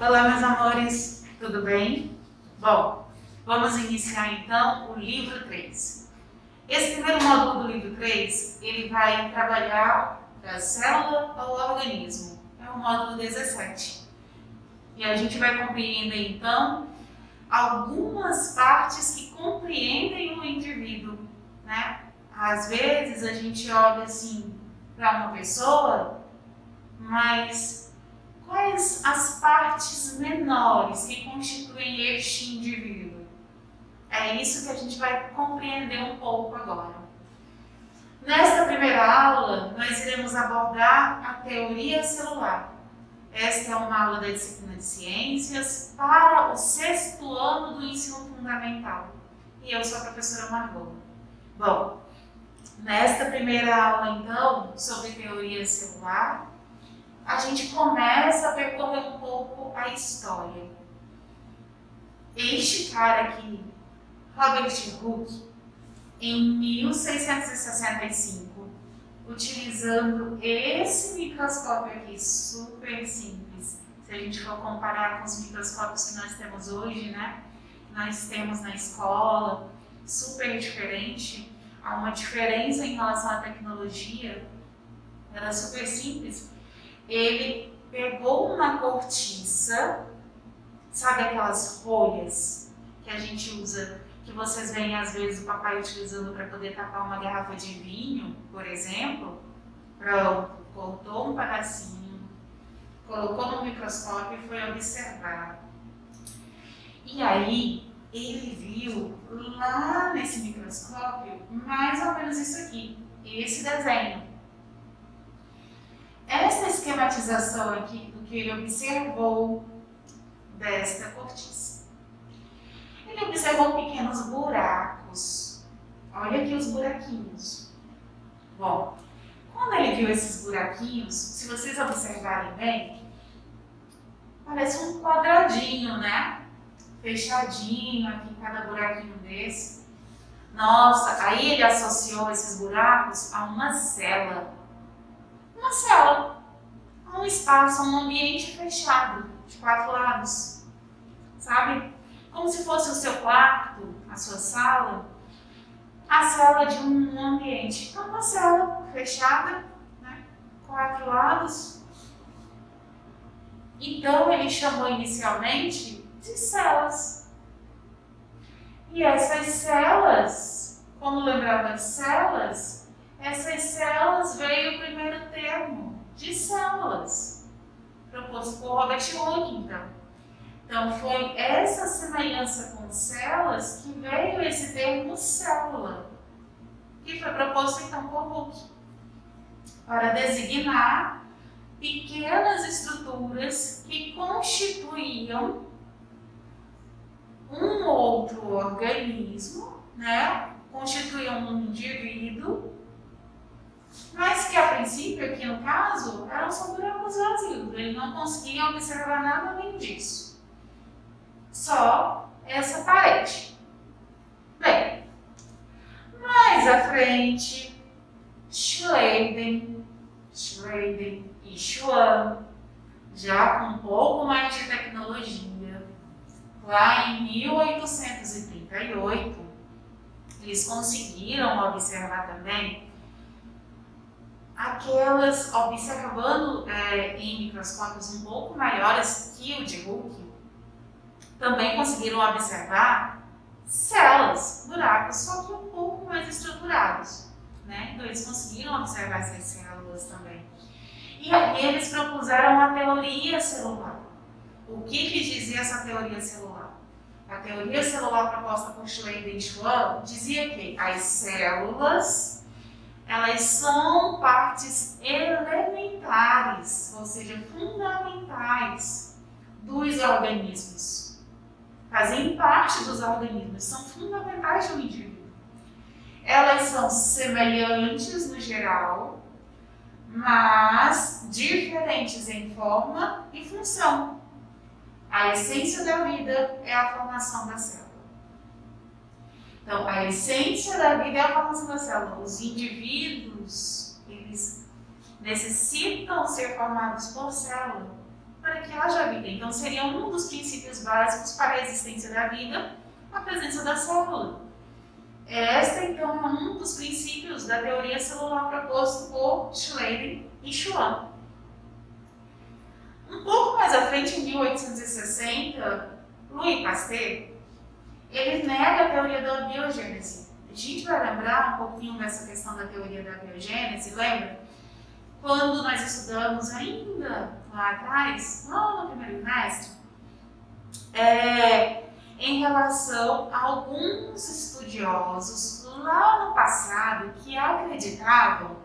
Olá, meus amores, tudo bem? Bom, vamos iniciar então o livro 3. Esse primeiro módulo do livro 3, ele vai trabalhar da célula ao organismo. É o módulo 17. E a gente vai compreender então algumas partes que compreendem o indivíduo, né? Às vezes a gente olha assim para uma pessoa, mas quais as partes menores que constituem este indivíduo? É isso que a gente vai compreender um pouco agora. Nesta primeira aula, nós iremos abordar a teoria celular. Esta é uma aula da disciplina de ciências para o 6º ano do ensino fundamental. E eu sou a professora Margot. Bom, nesta primeira aula, então, sobre teoria celular, a gente começa a percorrer um pouco a história. Este cara aqui, Robert Hooke, em 1665, utilizando esse microscópio aqui, super simples. Se a gente for comparar com os microscópios que nós temos hoje, né? Nós temos na escola, super diferente. Há uma diferença em relação à tecnologia, era super simples. Ele pegou uma cortiça, sabe aquelas folhas que a gente usa, que vocês veem às vezes o papai utilizando para poder tapar uma garrafa de vinho, por exemplo? Pronto, cortou um pedacinho, colocou no microscópio e foi observar. E aí ele viu lá nesse microscópio mais ou menos isso aqui, esse desenho. Essa esquematização aqui do que ele observou desta cortiça. Ele observou pequenos buracos. Olha aqui os buraquinhos. Bom, quando ele viu esses buraquinhos, se vocês observarem bem, parece um quadradinho, né? Fechadinho aqui, cada buraquinho desse. Nossa, aí ele associou esses buracos a uma célula. Uma célula, um espaço, um ambiente fechado, de 4 lados, sabe? Como se fosse o seu quarto, a sua sala, a célula de um ambiente. Então, uma célula fechada, né? 4 lados. Então, ele chamou inicialmente de células. E essas células, como lembrar das células, essas células veio o primeiro termo de células, proposto por Robert Hooke, então. Então, foi essa semelhança com células que veio esse termo célula, que foi proposto, então, por Hooke, para designar pequenas estruturas que constituíam um outro organismo, né? Constituíam um indivíduo, mas que a princípio, aqui no caso, eram só buracos vazios. Ele não conseguia observar nada além disso. Só essa parede. Bem, mais à frente, Schleiden e Schwann, já com um pouco mais de tecnologia, lá em 1838, eles conseguiram observar também aquelas, observando em microscópios um pouco maiores que o de Hooke, também conseguiram observar células, buracos, só que um pouco mais estruturados, né? Então eles conseguiram observar essas células também. E aí eles propuseram a teoria celular. O que dizia essa teoria celular? A teoria celular proposta por Schleiden e Schwann dizia que as células, elas são partes elementares, ou seja, fundamentais dos organismos. Fazem parte dos organismos, são fundamentais do indivíduo. Elas são semelhantes no geral, mas diferentes em forma e função. A essência da vida é a formação da célula. Então, a essência da vida é a formação da célula. Os indivíduos, eles necessitam ser formados por célula para que haja vida. Então, seria um dos princípios básicos para a existência da vida, a presença da célula. Esta, então, é um dos princípios da teoria celular proposto por Schleiden e Schwann. Um pouco mais à frente, em 1860, Louis Pasteur, ele nega a teoria da biogênese. A gente vai lembrar um pouquinho dessa questão da teoria da biogênese, lembra? Quando nós estudamos ainda lá atrás, lá no primeiro trimestre, em relação a alguns estudiosos lá no passado que acreditavam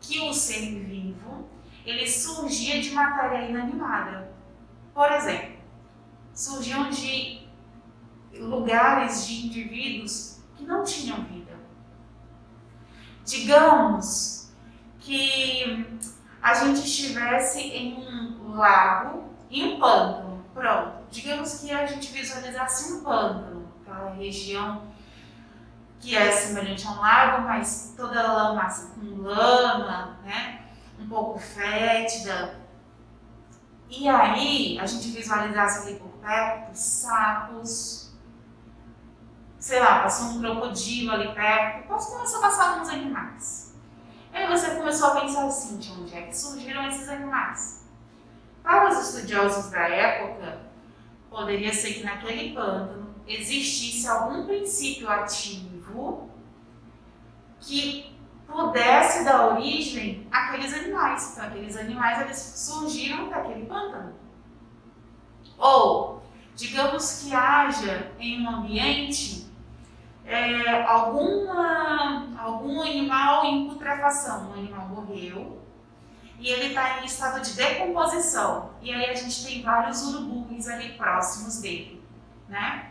que o ser vivo ele surgia de matéria inanimada. Por exemplo, surgiam de lugares de indivíduos que não tinham vida. Digamos que a gente estivesse em um lago e um pântano. Pronto. Digamos que a gente visualizasse um pântano, aquela região que é semelhante a um lago, mas toda lama, com lama, né? Um pouco fétida. E aí, a gente visualizasse ali por perto sapos, sei lá, passou um crocodilo ali perto, começou a passar alguns animais. Aí você começou a pensar assim, de onde é que surgiram esses animais? Para os estudiosos da época, poderia ser que naquele pântano existisse algum princípio ativo que pudesse dar origem àqueles animais. Então, aqueles animais eles surgiram daquele pântano. Ou, digamos que haja em um ambiente algum animal em putrefação. Um animal morreu e ele está em estado de decomposição. E aí a gente tem vários urubus ali próximos dele, né?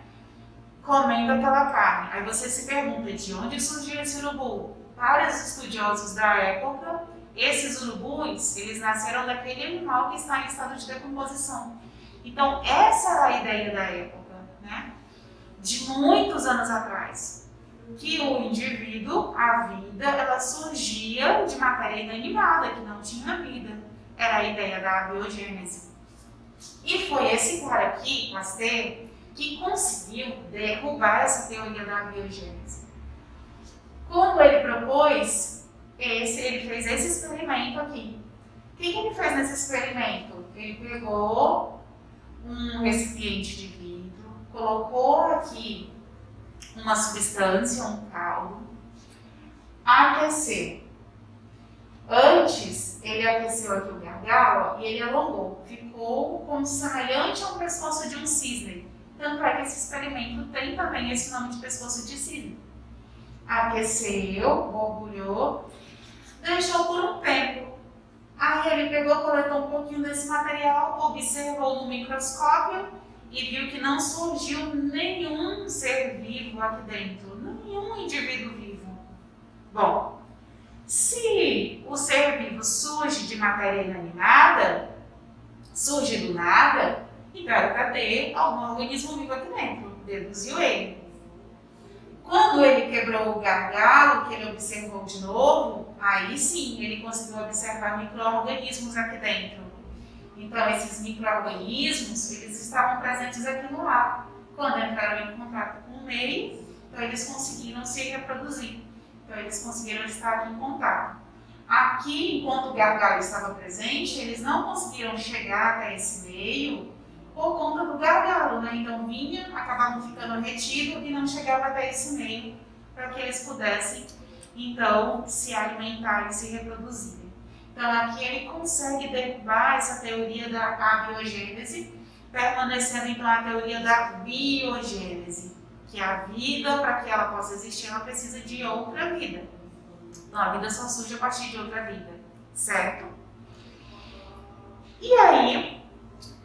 Comendo aquela carne. Aí você se pergunta, de onde surgiu esse urubu? Para os estudiosos da época, esses urubus, eles nasceram daquele animal que está em estado de decomposição. Então, essa era a ideia da época, né? De muitos anos atrás, que o indivíduo, a vida, ela surgia de matéria inanimada, que não tinha vida. Era a ideia da biogênese. E foi esse cara aqui, Pasteur, que conseguiu derrubar essa teoria da biogênese. Quando ele propôs, ele fez esse experimento aqui. O que ele fez nesse experimento? Ele pegou um recipiente de vidro, colocou aqui uma substância, um caldo, aqueceu. Antes, ele aqueceu aqui o gargalo e ele alongou. Ficou como semelhante ao pescoço de um cisne. Tanto é que esse experimento tem também esse nome de pescoço de cisne. Aqueceu, borbulhou, deixou por um tempo. Aí ele pegou, coletou um pouquinho desse material, observou no microscópio e viu que não surgiu nenhum ser vivo aqui dentro, nenhum indivíduo vivo. Bom, se o ser vivo surge de matéria inanimada, surge do nada, então era para ter algum organismo vivo aqui dentro, deduziu ele. Quando ele quebrou o gargalo, que ele observou de novo, aí sim ele conseguiu observar micro-organismos aqui dentro. Então, esses micro-organismos, eles estavam presentes aqui no ar. Quando entraram em contato com o meio, então eles conseguiram se reproduzir. Então, eles conseguiram estar aqui em contato. Aqui, enquanto o gargalo estava presente, eles não conseguiram chegar até esse meio por conta do gargalo, né? Então, vinha, acabavam ficando retido e não chegava até esse meio para que eles pudessem, então, se alimentar e se reproduzir. Então, aqui ele consegue derrubar essa teoria da abiogênese, permanecendo, então, a teoria da biogênese, que a vida, para que ela possa existir, ela precisa de outra vida. Então, a vida só surge a partir de outra vida, certo? E aí,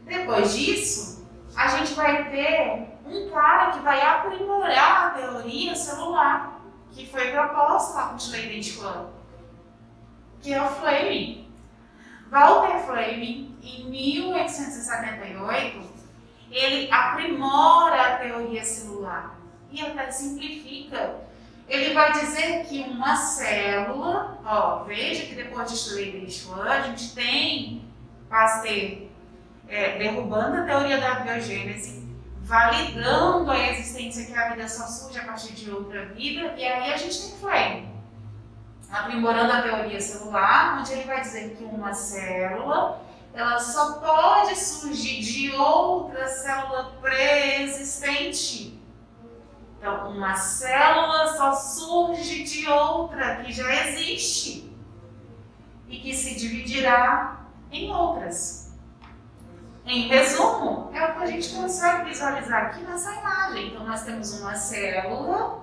depois disso, a gente vai ter um cara que vai aprimorar a teoria celular, que foi proposta lá com Schleiden e Schwann, que é o Fleming. Walter Fleming, em 1878, ele aprimora a teoria celular e até simplifica. Ele vai dizer que uma célula, veja que depois de Schleiden e Schwann, a gente tem Pasteur derrubando a teoria da biogênese, validando a existência que a vida só surge a partir de outra vida, e aí a gente tem Fleming, aprimorando a teoria celular, onde ele vai dizer que uma célula ela só pode surgir de outra célula pré-existente. Então, uma célula só surge de outra que já existe e que se dividirá em outras. Em resumo, é o que a gente consegue visualizar aqui nessa imagem. Então, nós temos uma célula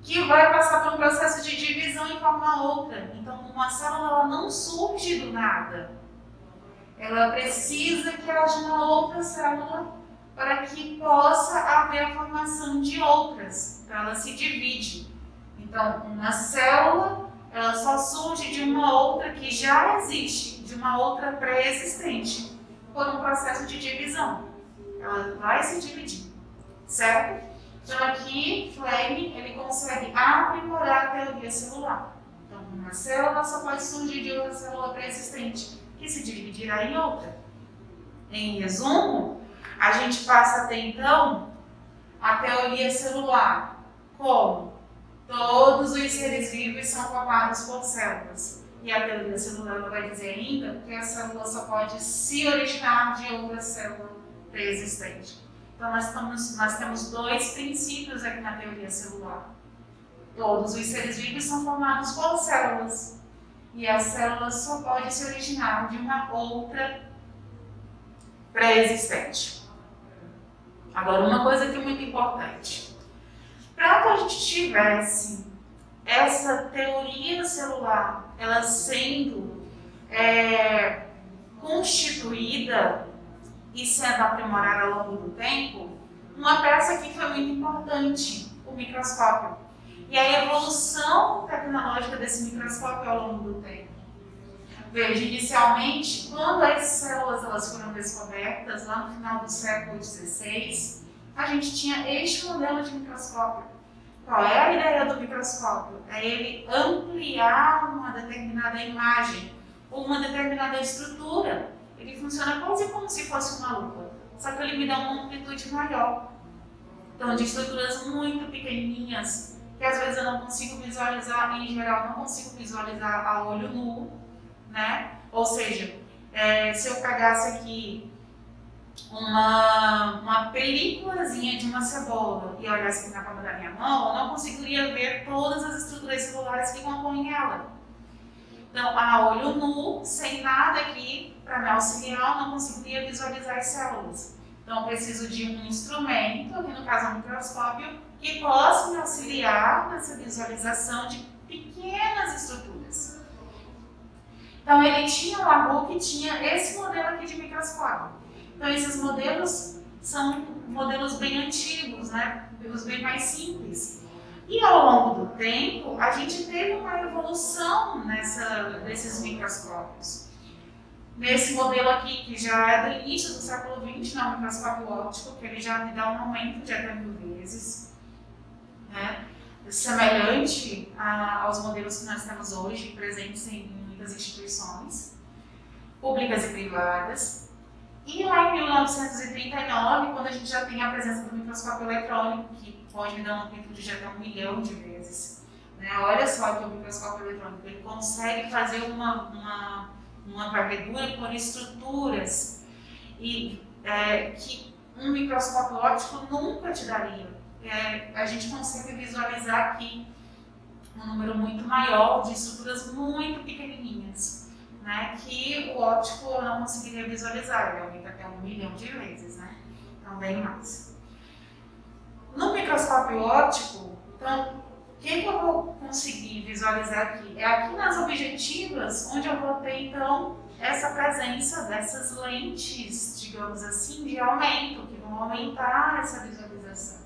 que vai passar por um processo de divisão e formar outra. Então, uma célula ela não surge do nada. Ela precisa que haja uma outra célula para que possa haver a formação de outras. Então, ela se divide. Então, uma célula ela só surge de uma outra que já existe, de uma outra pré-existente, por um processo de divisão. Ela vai se dividir, certo? Então aqui, Fleming, ele consegue aprimorar a teoria celular. Então uma célula só pode surgir de outra célula pré-existente, que se dividirá em outra. Em resumo, a gente passa a ter então a teoria celular como todos os seres vivos são formados por células. E a teoria celular vai dizer ainda que a célula só pode se originar de outra célula pré-existente. Então, nós temos dois princípios aqui na teoria celular. Todos os seres vivos são formados por células. E a célula só pode se originar de uma outra pré-existente. Agora, uma coisa que é muito importante. Para que a gente tivesse essa teoria celular, ela sendo constituída e sendo aprimorada ao longo do tempo, uma peça que foi muito importante, o microscópio. E a evolução tecnológica desse microscópio ao longo do tempo. Veja, inicialmente, quando as células elas foram descobertas, lá no final do século XVI, a gente tinha este modelo de microscópio. Qual é a ideia do microscópio? É ele ampliar uma determinada imagem ou uma determinada estrutura. Ele funciona quase como se fosse uma lupa, só que ele me dá uma amplitude maior. Então, de estruturas muito pequenininhas, que às vezes eu não consigo visualizar, em geral, não consigo visualizar a olho nu, né? Ou seja, se eu pegasse aqui uma películazinha de uma cebola e olhasse aqui na palma da minha mão, eu não conseguiria ver todas as estruturas celulares que compõem ela. Então, a olho nu, sem nada aqui para me auxiliar, eu não conseguiria visualizar as células. Então, eu preciso de um instrumento, aqui no caso um microscópio, que possa me auxiliar nessa visualização de pequenas estruturas. Então, ele tinha um Larousse que tinha esse modelo aqui de microscópio. Então, esses modelos são modelos bem antigos, né? Modelos bem mais simples. E ao longo do tempo, a gente teve uma evolução desses microscópios. Nesse modelo aqui, que já é do início do século XX, não é um microscópio óptico, que ele já me dá um aumento de até 1000 vezes, né? Semelhante aos modelos que nós temos hoje, presentes em muitas instituições, públicas e privadas. E lá em 1939, quando a gente já tem a presença do microscópio eletrônico, que pode me dar uma amplitude de até 1 milhão de vezes, né? Olha só que o microscópio eletrônico ele consegue fazer uma varredura por estruturas e que um microscópio óptico nunca te daria. A gente consegue visualizar aqui um número muito maior de estruturas muito pequenininhas, né, que o óptico não conseguiria visualizar, ele aumenta até 1 milhão de vezes, né? Então, bem mais. No microscópio óptico, então, o que eu vou conseguir visualizar aqui? É aqui nas objetivas, onde eu vou ter, então, essa presença dessas lentes, digamos assim, de aumento, que vão aumentar essa visualização.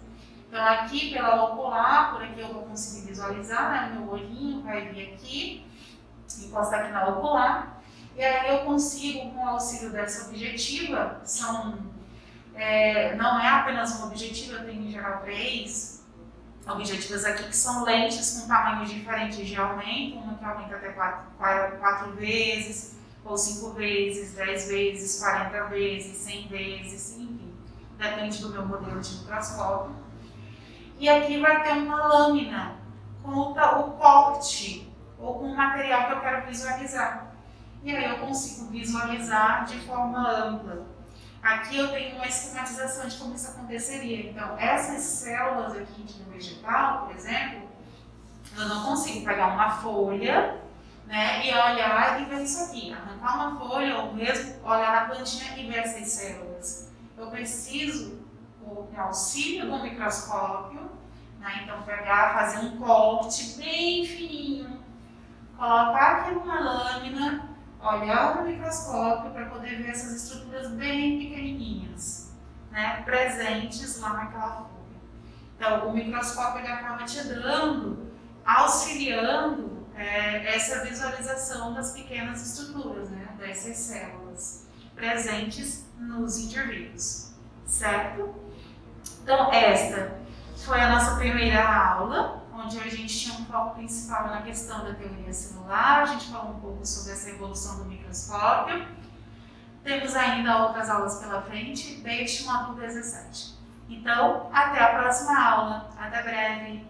Então, aqui pela ocular, por aqui eu vou conseguir visualizar, né? O meu olhinho vai vir aqui, encostar aqui na ocular, e aí eu consigo, com o auxílio dessa objetiva, não é apenas uma objetiva, eu tenho em geral 3 objetivas aqui que são lentes com tamanhos diferentes de aumento, uma que aumenta até 4 vezes, ou 5 vezes, 10 vezes, 40 vezes, 100 vezes, enfim, depende do meu modelo de microscópio. E aqui vai ter uma lâmina com o corte ou com o material que eu quero visualizar. E aí eu consigo visualizar de forma ampla. Aqui eu tenho uma esquematização de como isso aconteceria. Então, essas células aqui no vegetal, por exemplo, eu não consigo pegar uma folha, né, e olhar e ver isso aqui. Arrancar uma folha ou mesmo olhar na plantinha e ver essas células. Eu preciso, com o auxílio do microscópio, né, então pegar, fazer um corte bem fininho, colocar aqui numa lâmina, olhar no microscópio para poder ver essas estruturas bem pequenininhas, né, presentes lá naquela folha. Então, o microscópio ele acaba te dando, auxiliando essa visualização das pequenas estruturas, né, dessas células presentes nos indivíduos, certo? Então, esta foi a nossa primeira aula, onde a gente tinha um foco principal na questão da teoria celular, a gente falou um pouco sobre essa evolução do microscópio. Temos ainda outras aulas pela frente, desde o módulo 17. Então, até a próxima aula. Até breve!